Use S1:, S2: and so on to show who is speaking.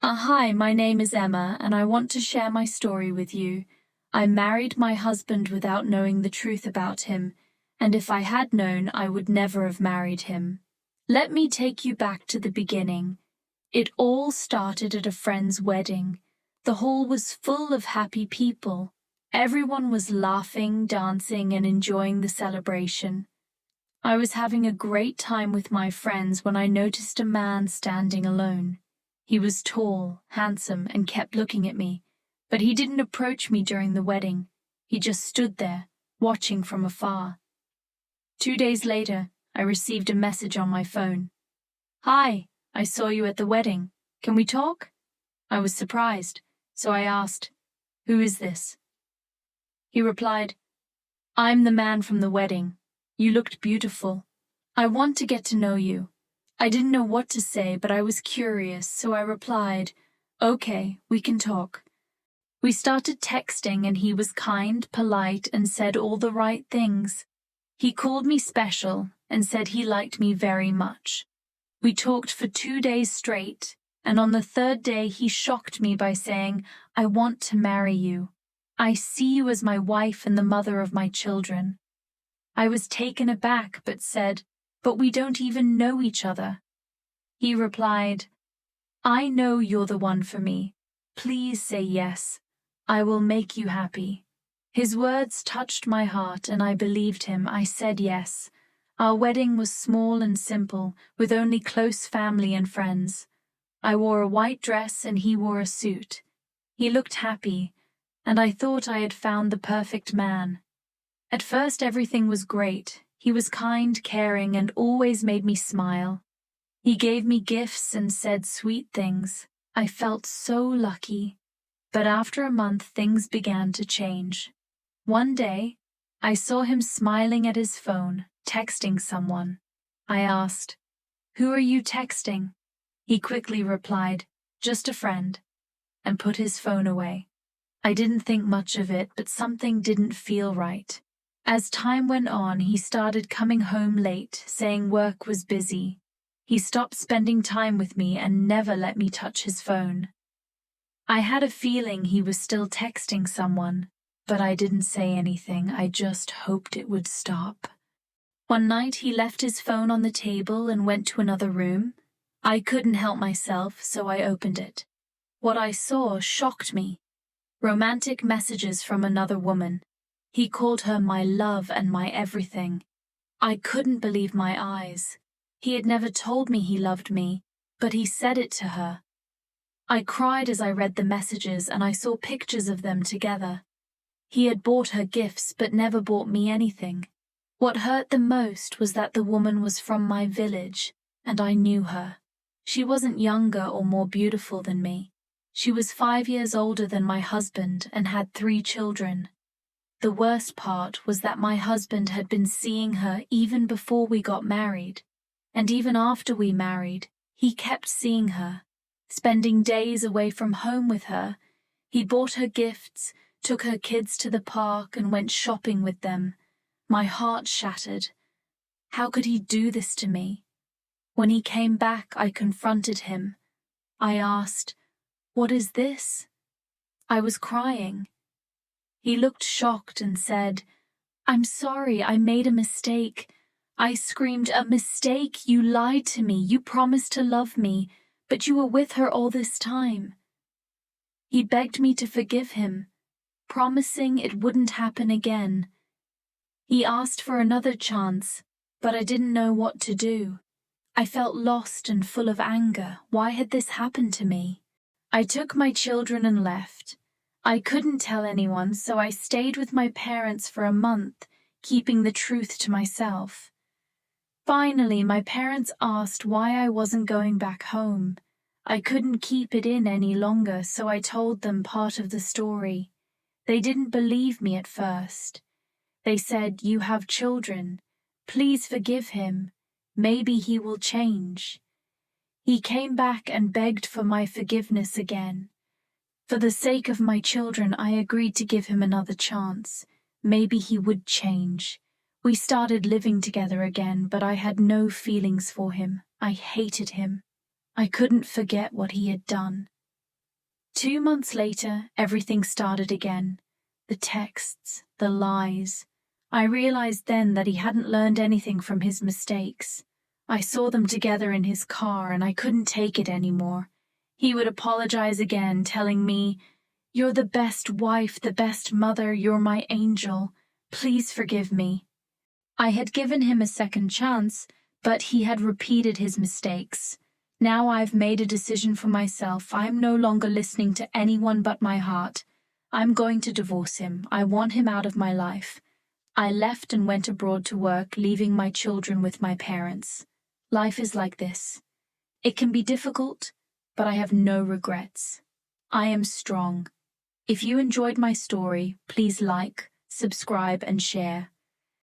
S1: Hi, my name is Emma, and I want to share my story with you. I married my husband without knowing the truth about him, and if I had known, I would never have married him. Let me take you back to the beginning. It all started at a friend's wedding. The hall was full of happy people. Everyone was laughing, dancing, and enjoying the celebration. I was having a great time with my friends when I noticed a man standing alone. He was tall, handsome, and kept looking at me, but he didn't approach me during the wedding. He just stood there, watching from afar. 2 days later, I received a message on my phone. "Hi, I saw you at the wedding. Can we talk?" I was surprised, so I asked, "Who is this?" He replied, "I'm the man from the wedding. You looked beautiful. I want to get to know you." I didn't know what to say, but I was curious, so I replied, "Okay, we can talk." We started texting, and he was kind, polite, and said all the right things. He called me special and said he liked me very much. We talked for 2 days straight, and on the third day he shocked me by saying, "I want to marry you. I see you as my wife and the mother of my children." I was taken aback but said, "But we don't even know each other." He replied, "I know you're the one for me. Please say yes. I will make you happy." His words touched my heart, and I believed him. I said yes. Our wedding was small and simple, with only close family and friends. I wore a white dress and he wore a suit. He looked happy, and I thought I had found the perfect man. At first everything was great. He was kind, caring, and always made me smile. He gave me gifts and said sweet things. I felt so lucky. But after a month, things began to change. One day, I saw him smiling at his phone, texting someone. I asked, "Who are you texting?" He quickly replied, "Just a friend," and put his phone away. I didn't think much of it, but something didn't feel right. As time went on, he started coming home late, saying work was busy. He stopped spending time with me and never let me touch his phone. I had a feeling he was still texting someone, but I didn't say anything. I just hoped it would stop. One night he left his phone on the table and went to another room. I couldn't help myself, so I opened it. What I saw shocked me. Romantic messages from another woman. He called her my love and my everything. I couldn't believe my eyes. He had never told me he loved me, but he said it to her. I cried as I read the messages, and I saw pictures of them together. He had bought her gifts but never bought me anything. What hurt the most was that the woman was from my village, and I knew her. She wasn't younger or more beautiful than me. She was 5 years older than my husband and had 3 children. The worst part was that my husband had been seeing her even before we got married. And even after we married, he kept seeing her, spending days away from home with her. He bought her gifts, took her kids to the park, and went shopping with them. My heart shattered. How could he do this to me? When he came back, I confronted him. I asked, "What is this?" I was crying. He looked shocked and said, "I'm sorry, I made a mistake." I screamed, "A mistake? You lied to me. You promised to love me, but you were with her all this time." He begged me to forgive him, promising it wouldn't happen again. He asked for another chance, but I didn't know what to do. I felt lost and full of anger. Why had this happened to me? I took my children and left. I couldn't tell anyone, so I stayed with my parents for a month, keeping the truth to myself. Finally, my parents asked why I wasn't going back home. I couldn't keep it in any longer, so I told them part of the story. They didn't believe me at first. They said, "You have children. Please forgive him. Maybe he will change." He came back and begged for my forgiveness again. For the sake of my children, I agreed to give him another chance. Maybe he would change. We started living together again, but I had no feelings for him. I hated him. I couldn't forget what he had done. 2 months later, everything started again. The texts, the lies. I realized then that he hadn't learned anything from his mistakes. I saw them together in his car and I couldn't take it anymore. He would apologize again, telling me, "You're the best wife, the best mother, you're my angel. Please forgive me." I had given him a second chance, but he had repeated his mistakes. Now I've made a decision for myself. I'm no longer listening to anyone but my heart. I'm going to divorce him. I want him out of my life. I left and went abroad to work, leaving my children with my parents. Life is like this. It can be difficult, but I have no regrets. I am strong. If you enjoyed my story, please like, subscribe, and share.